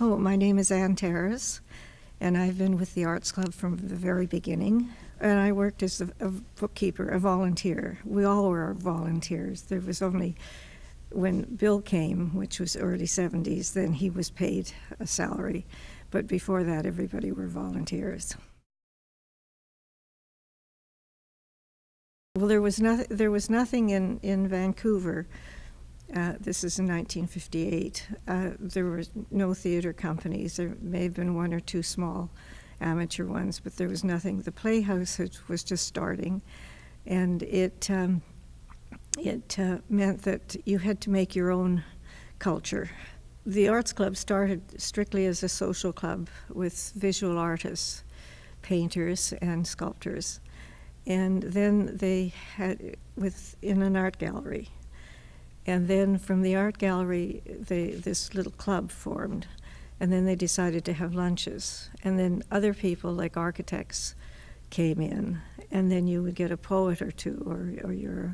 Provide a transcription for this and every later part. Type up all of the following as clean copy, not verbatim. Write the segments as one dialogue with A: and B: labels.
A: Oh, my name is Anne Terriss, and I've been with the Arts Club from the very beginning. And I worked as a bookkeeper, a volunteer. We all were volunteers. There was only, when Bill came, which was early 70s, then he was paid a salary. But before that, everybody were volunteers. Well, there was nothing in Vancouver. This is in 1958. There were no theater companies. There may have been one or two small amateur ones, but there was nothing. The Playhouse was just starting, and it meant that you had to make your own culture. The Arts Club started strictly as a social club with visual artists, painters, and sculptors. And then they had in an art gallery. And then from the art gallery, this little club formed. And then they decided to have lunches. And then other people, like architects, came in. And then you would get a poet or two, or you're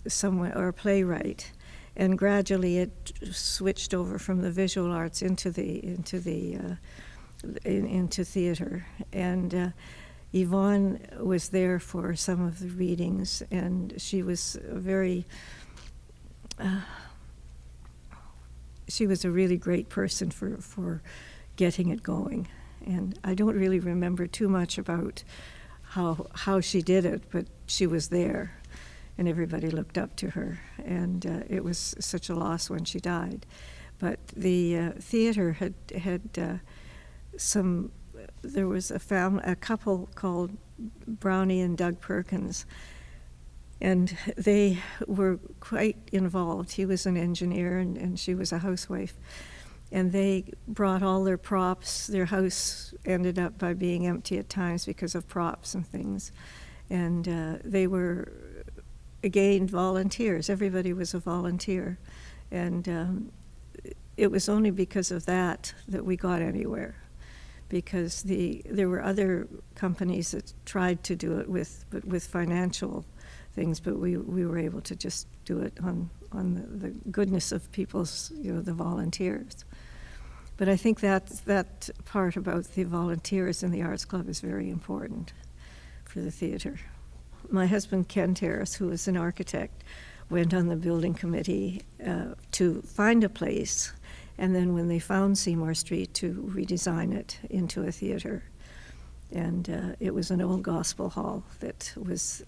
A: someone, or a playwright. And gradually it switched over from the visual arts into theater. And Yvonne was there for some of the readings, and she was she was a really great person for getting it going. And I don't really remember too much about how she did it, but she was there, and everybody looked up to her. And it was such a loss when she died. But the theater had some. There was a couple called Brownie and Doug Perkins, and they were quite involved. He was an engineer, and she was a housewife. And they brought all their props. Their house ended up by being empty at times because of props and things. And they were, again, volunteers. Everybody was a volunteer. And it was only because of that we got anywhere. Because there were other companies that tried to do it with financial things, but we were able to just do it on the goodness of people's, the volunteers. But I think that part about the volunteers in the Arts Club is very important for the theater. My husband, Ken Terriss, who is an architect, went on the building committee to find a place, and then when they found Seymour Street, to redesign it into a theater. And it was an old gospel hall that was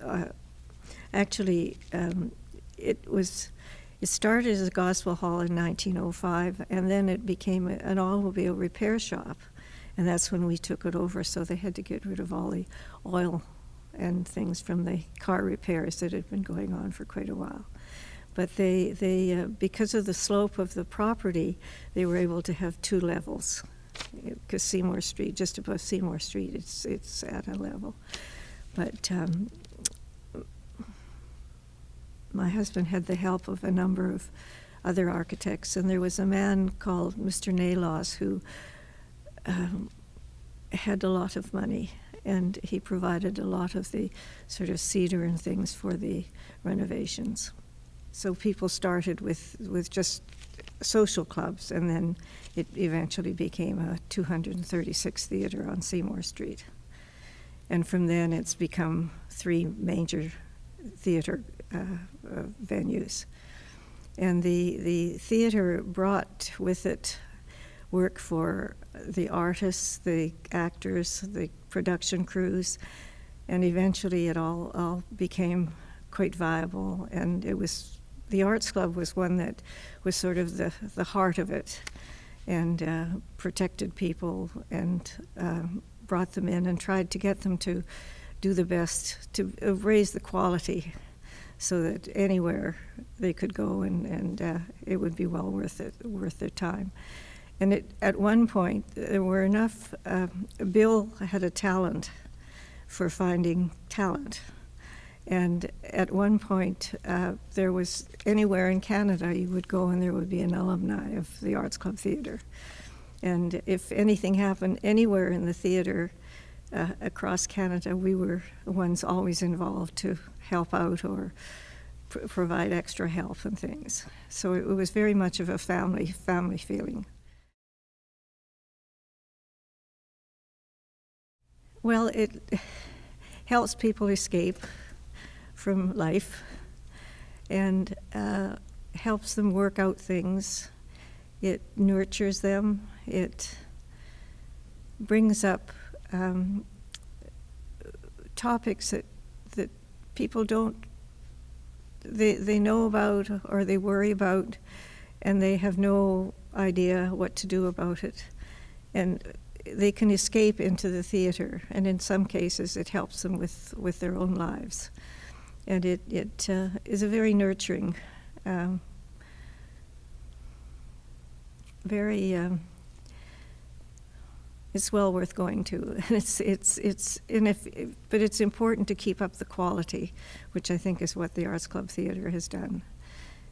A: it started as a gospel hall in 1905, and then it became an automobile repair shop, and that's when we took it over. So they had to get rid of all the oil and things from the car repairs that had been going on for quite a while. But they because of the slope of the property, they were able to have two levels. Because Seymour Street, just above Seymour Street, it's at a level. But my husband had the help of a number of other architects, and there was a man called Mr. Naylaws who had a lot of money, and he provided a lot of the sort of cedar and things for the renovations. So people started with just social clubs, and then it eventually became a 236 theater on Seymour Street. And from then it's become 3 major theater venues. And the theater brought with it work for the artists, the actors, the production crews, and eventually it all became quite viable. And the Arts Club was one that was sort of the heart of it, and protected people and brought them in and tried to get them to do the best to raise the quality so that anywhere they could go and it would be well worth their time. And at one point there were enough, Bill had a talent for finding talent. And at one point, there was, anywhere in Canada you would go and there would be an alumni of the Arts Club Theatre. And if anything happened anywhere in the theatre across Canada, we were the ones always involved to help out or provide extra help and things. So it was very much of a family feeling. Well, it helps people escape from life and helps them work out things. It nurtures them. It brings up topics that people don't, they know about or they worry about, and they have no idea what to do about it. And they can escape into the theater, and in some cases it helps them with their own lives. And it is a very nurturing, very, it's well worth going to. And but it's important to keep up the quality, which I think is what the Arts Club Theatre has done.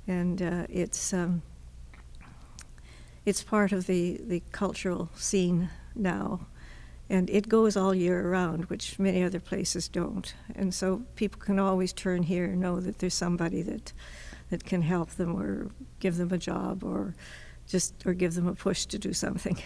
A: And it's part of the cultural scene now, and it goes all year round, which many other places don't. And so people can always turn here and know that there's somebody that can help them or give them a job or give them a push to do something.